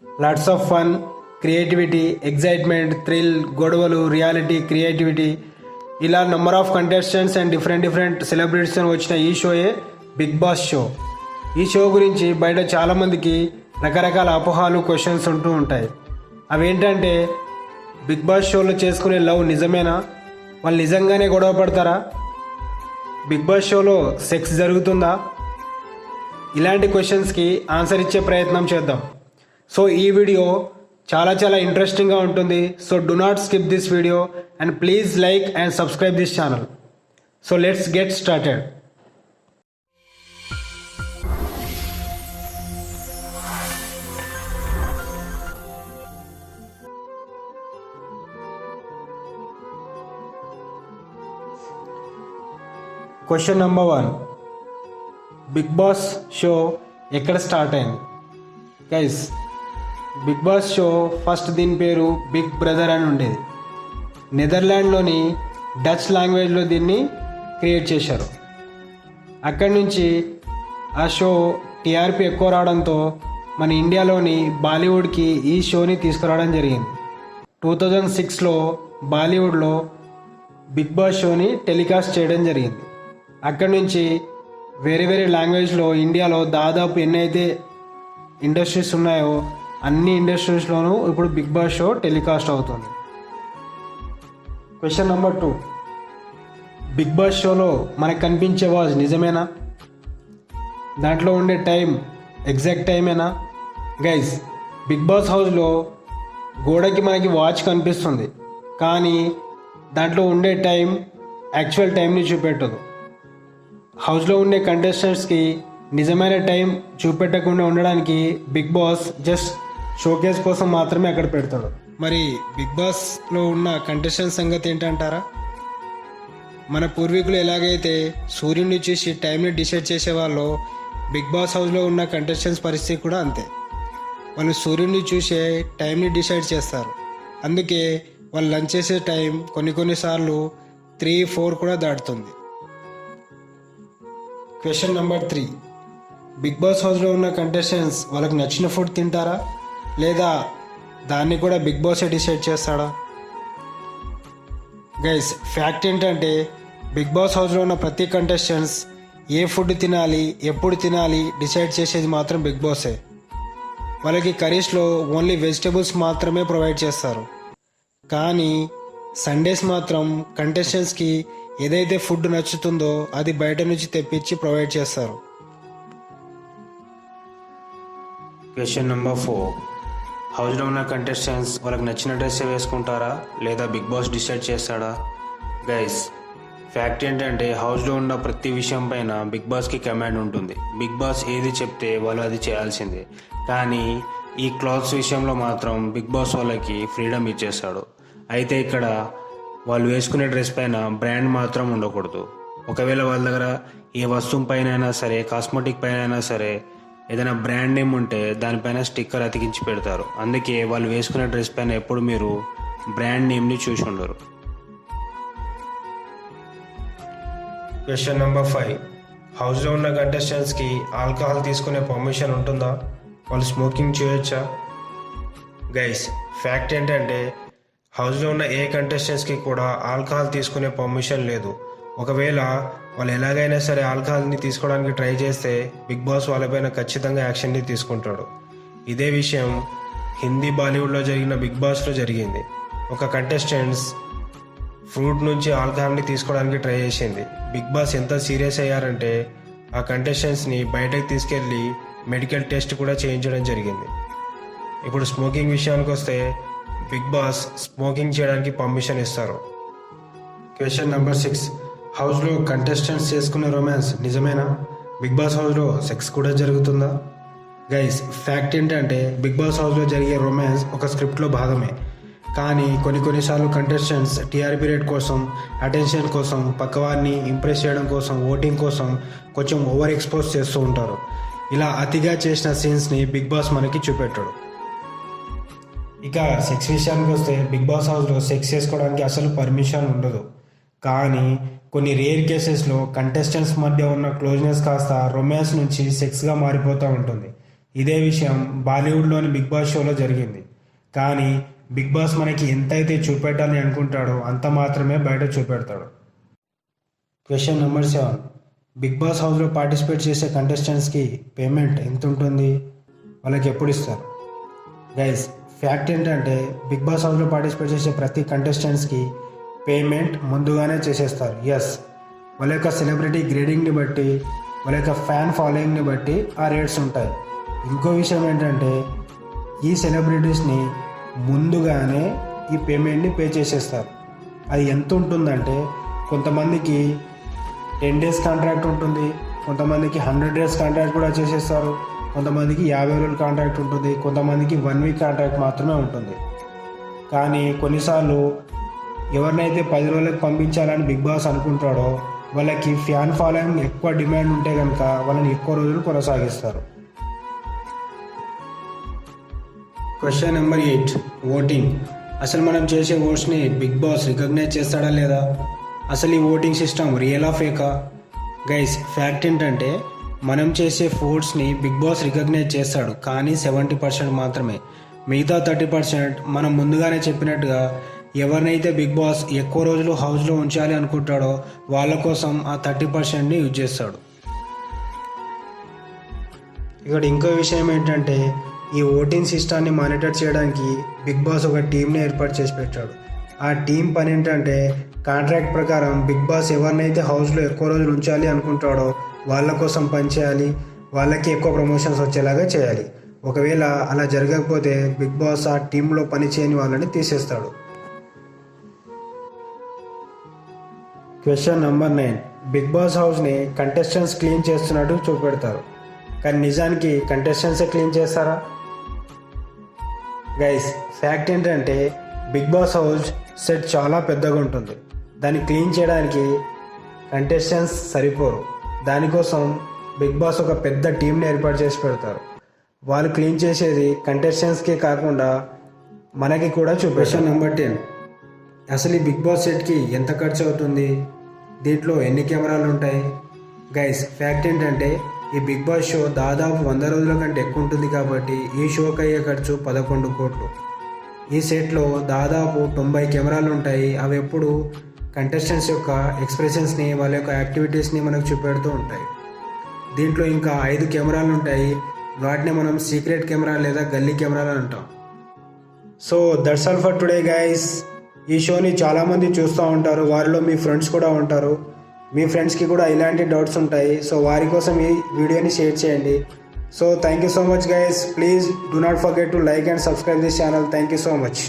Lots of fun, creativity, excitement, thrill, గొడవలు, reality, creativity, ఇలా number of contestants and different celebrities వచ్చిన ఈ షోయే big boss show. ఈ show గురించి బయట చాలామందికి రకరకాల అపోహాలు, క్వశ్చన్స్ ఉంటూ ఉంటాయి. అవేంటంటే, బిగ్ బాస్ షోలో చేసుకునే లవ్ నిజమేనా? వాళ్ళు నిజంగానే గొడవ పడతారా? బిగ్ బాస్ షోలో సెక్స్ జరుగుతుందా? ఇలాంటి క్వశ్చన్స్కి ఆన్సర్ ఇచ్చే ప్రయత్నం చేద్దాం. సో ఈ వీడియో చాలా ఇంట్రెస్టింగ్గా ఉంటుంది. So do not skip this video and please like and subscribe this channel. So let's get started. Question number 1, Bigg boss show ఎక్కడ స్టార్ట్ అయింది? Guys, big boss show first దీని పేరు బిగ్ బ్రదర్ అని ఉండేది. నెదర్లాండ్లోని Dutch లాంగ్వేజ్లో దీన్ని create చేశారు. అక్కడి నుంచి ఆ షో టీఆర్పీ ఎక్కువ రావడంతో మన ఇండియాలోని బాలీవుడ్కి ఈ షోని తీసుకురావడం జరిగింది. 2006లో బాలీవుడ్లో బిగ్ బాస్ షోని టెలికాస్ట్ చేయడం జరిగింది. అక్కడి నుంచి వేరే లాంగ్వేజ్లో ఇండియాలో దాదాపు ఎన్నైతే ఇండస్ట్రీస్ ఉన్నాయో అన్ని ఇండస్ట్రీస్లోనూ ఇప్పుడు బిగ్ బాస్ షో టెలికాస్ట్ అవుతుంది. క్వశ్చన్ నెంబర్ 2, బిగ్ బాస్ షోలో మనకు కనిపించే వాచ్ నిజమేనా? దాంట్లో ఉండే టైం ఎగ్జాక్ట్ టైమేనా? గైస్, బిగ్ బాస్ హౌస్లో గోడకి మనకి వాచ్ కనిపిస్తుంది, కానీ దాంట్లో ఉండే టైం యాక్చువల్ టైంని చూపెట్టదు. హౌస్లో ఉండే కంటెస్టెంట్స్కి నిజమైన టైం చూపెట్టకుండా ఉండడానికి బిగ్ బాస్ జస్ట్ షోకేస్ కోసం మాత్రమే అక్కడ పెడతాడు. మరి బిగ్ బాస్లో ఉన్న కంటెస్టెంట్ సంగతి ఏంటంటారా? మన పూర్వీకులు ఎలాగైతే సూర్యుడిని చూసి టైంని డిసైడ్ చేసేవాళ్ళో, బిగ్ బాస్ హౌస్లో ఉన్న కంటెస్టెంట్స్ పరిస్థితి కూడా అంతే. వాళ్ళు సూర్యుడిని చూసే టైంని డిసైడ్ చేస్తారు. అందుకే వాళ్ళు లంచ్ చేసే టైం కొన్నిసార్లు 3-4 కూడా దాటుతుంది. క్వశ్చన్ నెంబర్ 3, బిగ్ బాస్ హౌస్లో ఉన్న కంటెస్టెంట్స్ వాళ్ళకి నచ్చిన ఫుడ్ తింటారా, లేదా దాన్ని కూడా బిగ్ బాసే డిసైడ్ చేస్తాడా? గైస్, ఫ్యాక్ట్ ఏంటంటే, బిగ్ బాస్ హౌస్లో ఉన్న ప్రతి కంటెస్టెంట్స్ ఏ ఫుడ్ తినాలి, ఎప్పుడు తినాలి డిసైడ్ చేసేది మాత్రం బిగ్ బాసే. వాళ్ళకి కర్రీస్లో ఓన్లీ వెజిటేబుల్స్ మాత్రమే ప్రొవైడ్ చేస్తారు. కానీ సండేస్ మాత్రం కంటెస్టెంట్స్కి ఏదైతే ఫుడ్ నచ్చుతుందో అది బయట నుంచి తెప్పించి ప్రొవైడ్ చేస్తారు. క్వశ్చన్ నెంబర్ 4, హౌస్లో ఉన్న కంటెస్టెంట్స్ వాళ్ళకి నచ్చిన డ్రెస్సే వేసుకుంటారా, లేదా బిగ్ బాస్ డిసైడ్ చేస్తాడా? గైస్, ఫ్యాక్ట్ ఏంటంటే, హౌస్లో ఉన్న ప్రతి విషయం పైన బిగ్ బాస్కి కమాండ్ ఉంటుంది. బిగ్ బాస్ ఏది చెప్తే వాళ్ళు అది చేయాల్సిందే. కానీ ఈ క్లాత్స్ విషయంలో మాత్రం బిగ్ బాస్ వాళ్ళకి ఫ్రీడమ్ ఇచ్చేస్తాడు. అయితే ఇక్కడ వాళ్ళు వేసుకునే డ్రెస్ పైన బ్రాండ్ మాత్రం ఉండకూడదు. ఒకవేళ వాళ్ళ దగ్గర ఏ వస్తువు పైన అయినా సరే, కాస్మెటిక్ పైన అయినా సరే ఏదైనా బ్రాండ్ నేమ్ ఉంటే దానిపైన స్టిక్కర్ అతికించి పెడతారు. అందుకే వాళ్ళు వేసుకునే డ్రెస్ పైన ఎప్పుడు మీరు బ్రాండ్ నేమ్ని చూసి ఉండరు. క్వశ్చన్ నెంబర్ 5, హౌస్లో ఉన్న కంటెస్టెంట్స్కి ఆల్కహాల్ తీసుకునే పర్మిషన్ ఉంటుందా? వాళ్ళు స్మోకింగ్ చేయొచ్చా? గైస్, ఫ్యాక్ట్ ఏంటంటే, హౌస్లో ఉన్న ఏ కంటెస్టెంట్స్కి కూడా ఆల్కహాల్ తీసుకునే పర్మిషన్ లేదు. ఒకవేళ వాళ్ళు ఎలాగైనా సరే ఆల్కహాల్ని తీసుకోవడానికి ట్రై చేస్తే బిగ్ బాస్ వాళ్ళపైన ఖచ్చితంగా యాక్షన్ని తీసుకుంటాడు. ఇదే విషయం హిందీ, బాలీవుడ్లో జరిగిన బిగ్ బాస్లో జరిగింది. ఒక కంటెస్టెంట్స్ ఫ్రూట్ నుంచి ఆల్కహాల్ని తీసుకోవడానికి ట్రై చేసింది. బిగ్ బాస్ ఎంత సీరియస్ అయ్యారంటే ఆ కంటెస్టెంట్స్ని బయటకు తీసుకెళ్ళి మెడికల్ టెస్ట్ కూడా చేయించడం జరిగింది. ఇప్పుడు స్మోకింగ్ విషయానికి వస్తే బిగ్ బాస్ స్మోకింగ్ చేయడానికి పర్మిషన్ ఇస్తారు. క్వశ్చన్ నెంబర్ 6, హౌస్లో కంటెస్టెంట్స్ చేసుకునే రొమాన్స్ నిజమేనా? బిగ్ బాస్ హౌస్లో సెక్స్ కూడా జరుగుతుందా? గైస్, ఫ్యాక్ట్ ఏంటంటే, బిగ్ బాస్ హౌస్లో జరిగే రొమాన్స్ ఒక స్క్రిప్ట్లో భాగమే. కానీ కొన్నిసార్లు కంటెస్టెంట్స్ టీఆర్పీ రేట్ కోసం, అటెన్షన్ కోసం, పక్కవారిని ఇంప్రెస్ చేయడం కోసం, ఓటింగ్ కోసం కొంచెం ఓవర్ ఎక్స్పోజ్ చేస్తూ ఉంటారు. ఇలా అతిగా చేసిన సీన్స్ని బిగ్ బాస్ మనకి చూపెట్టాడు. ఇక సెక్స్ విషయానికి వస్తే బిగ్ బాస్ హౌస్లో సెక్స్ చేసుకోవడానికి అసలు పర్మిషన్ ఉండదు. కానీ కొన్ని రేర్ కేసెస్లో కంటెస్టెంట్స్ మధ్య ఉన్న క్లోజ్నెస్ కాస్త రొమాన్స్ నుంచి సెక్స్గా మారిపోతూ ఉంటుంది. ఇదే విషయం బాలీవుడ్లోని బిగ్ బాస్ షోలో జరిగింది. కానీ బిగ్ బాస్ మనకి ఎంతైతే చూపెట్టాలని అనుకుంటాడో అంత మాత్రమే బయట చూపెడతాడు. Question number 7. బిగ్ బాస్ హౌస్లో పార్టిసిపేట్ చేసే కంటెస్టెంట్స్కి పేమెంట్ ఎంత ఉంటుంది, వాళ్ళకి ఎప్పుడు ఇస్తారు? గైస్, ఫ్యాక్ట్ ఏంటంటే బిగ్ బాస్ హౌస్లో పార్టిసిపేట్ చేసే ప్రతి కంటెస్టెంట్స్కి పేమెంట్ ముందుగానే చేసేస్తారు. ఎస్, వాళ్ళ యొక్క సెలబ్రిటీ గ్రేడింగ్ని బట్టి, వాళ్ళ యొక్క ఫ్యాన్ ఫాలోయింగ్ని బట్టి ఆ రేట్స్ ఉంటాయి. ఇంకో విషయం ఏంటంటే ఈ సెలబ్రిటీస్ని ముందుగానే ఈ పేమెంట్ని పే చేసేస్తారు. అది ఎంత ఉంటుందంటే కొంతమందికి 10 days కాంట్రాక్ట్ ఉంటుంది, కొంతమందికి 100 days కాంట్రాక్ట్ కూడా చేసేస్తారు, కొంతమందికి 50 రోజుల కాంట్రాక్ట్ ఉంటుంది, కొంతమందికి 1 week కాంట్రాక్ట్ మాత్రమే ఉంటుంది. కానీ కొన్నిసార్లు ఎవరినైతే 10 రోజులకు పంపించాలని బిగ్ బాస్ అనుకుంటాడో వాళ్ళకి ఫ్యాన్ ఫాలోయింగ్ ఎక్కువ డిమాండ్ ఉంటే కనుక వాళ్ళని ఎక్కువ రోజులు కొనసాగిస్తారు. Question number 8. ఓటింగ్. అసలు మనం చేసే ఓట్స్ని బిగ్ బాస్ రికగ్నైజ్ చేస్తాడా లేదా? అసలు ఈ ఓటింగ్ సిస్టమ్ రియలా ఫేకా? గైస్, ఫ్యాక్ట్ ఏంటంటే మనం చేసే ఓట్స్ని బిగ్ బాస్ రికగ్నైజ్ చేస్తాడు, కానీ 70% మాత్రమే. మిగతా 30% మనం ముందుగానే చెప్పినట్టుగా ఎవరినైతే బిగ్ బాస్ ఎక్కువ రోజులు హౌస్లో ఉంచాలి అనుకుంటాడో వాళ్ళ కోసం ఆ 30%ని యూజ్ చేస్తాడు. ఇక్కడ ఇంకో విషయం ఏంటంటే ఈ ఓటింగ్ సిస్టాన్ని మానిటర్ చేయడానికి బిగ్ బాస్ ఒక టీంని ఏర్పాటు చేసి పెట్టాడు. ఆ టీం పని ఏంటంటే కాంట్రాక్ట్ ప్రకారం బిగ్ బాస్ ఎవరినైతే హౌస్లో ఎక్కువ రోజులు ఉంచాలి అనుకుంటాడో వాళ్ళ కోసం పనిచేయాలి, వాళ్ళకి ఎక్కువ ప్రమోషన్స్ వచ్చేలాగా చేయాలి. ఒకవేళ అలా జరగకపోతే బిగ్ బాస్ ఆ టీంలో పని చేయని వాళ్ళని తీసేస్తాడు. Question number 9. బిగ్ బాస్ హౌస్ని కంటెస్టెంట్స్ క్లీన్ చేస్తున్నట్టు చూపెడతారు, కానీ నిజానికి కంటెస్టెంట్సే క్లీన్ చేస్తారా? గైస్, ఫ్యాక్ట్ ఏంటంటే బిగ్ బాస్ హౌస్ సెట్ చాలా పెద్దగా ఉంటుంది. దాన్ని క్లీన్ చేయడానికి కంటెస్టెంట్స్ సరిపోరు. దానికోసం బిగ్ బాస్ ఒక పెద్ద టీంని ఏర్పాటు చేసి పెడతారు. వాళ్ళు క్లీన్ చేసేది కంటెస్టెంట్స్కే కాకుండా మనకి కూడా క్వశ్చన్ నెంబర్ 10. అసలు ఈ బిగ్ బాస్ సెట్కి ఎంత ఖర్చు అవుతుంది, దీంట్లో ఎన్ని కెమెరాలు ఉంటాయి? గైస్, ఫ్యాక్ట్ ఏంటంటే ఈ బిగ్ బాస్ షో దాదాపు 100 రోజుల కంటే ఎక్కువ ఉంటుంది కాబట్టి ఈ షోకి అయ్యే ఖర్చు 11 కోట్లు. ఈ సెట్లో దాదాపు 90 కెమెరాలు ఉంటాయి. అవి ఎప్పుడు కంటెస్టెంట్స్ యొక్క ఎక్స్ప్రెషన్స్ని, వాళ్ళ యొక్క యాక్టివిటీస్ని మనకు చూపెడుతూ ఉంటాయి. దీంట్లో ఇంకా 5 కెమెరాలు ఉంటాయి. వాటిని మనం సీక్రెట్ కెమెరా లేదా గల్లీ కెమెరాలు అంటాం. So that's all for today guys. ఈ షోని చాలామంది చూస్తూ ఉంటారు, వారిలో మీ ఫ్రెండ్స్ కూడా ఉంటారు. మీ ఫ్రెండ్స్కి కూడా ఇలాంటి డౌట్స్ ఉంటాయి. సో వారి కోసం ఈ వీడియోని షేర్ చేయండి. So thank you so much guys. Please do not forget to like and subscribe this channel. Thank you so much.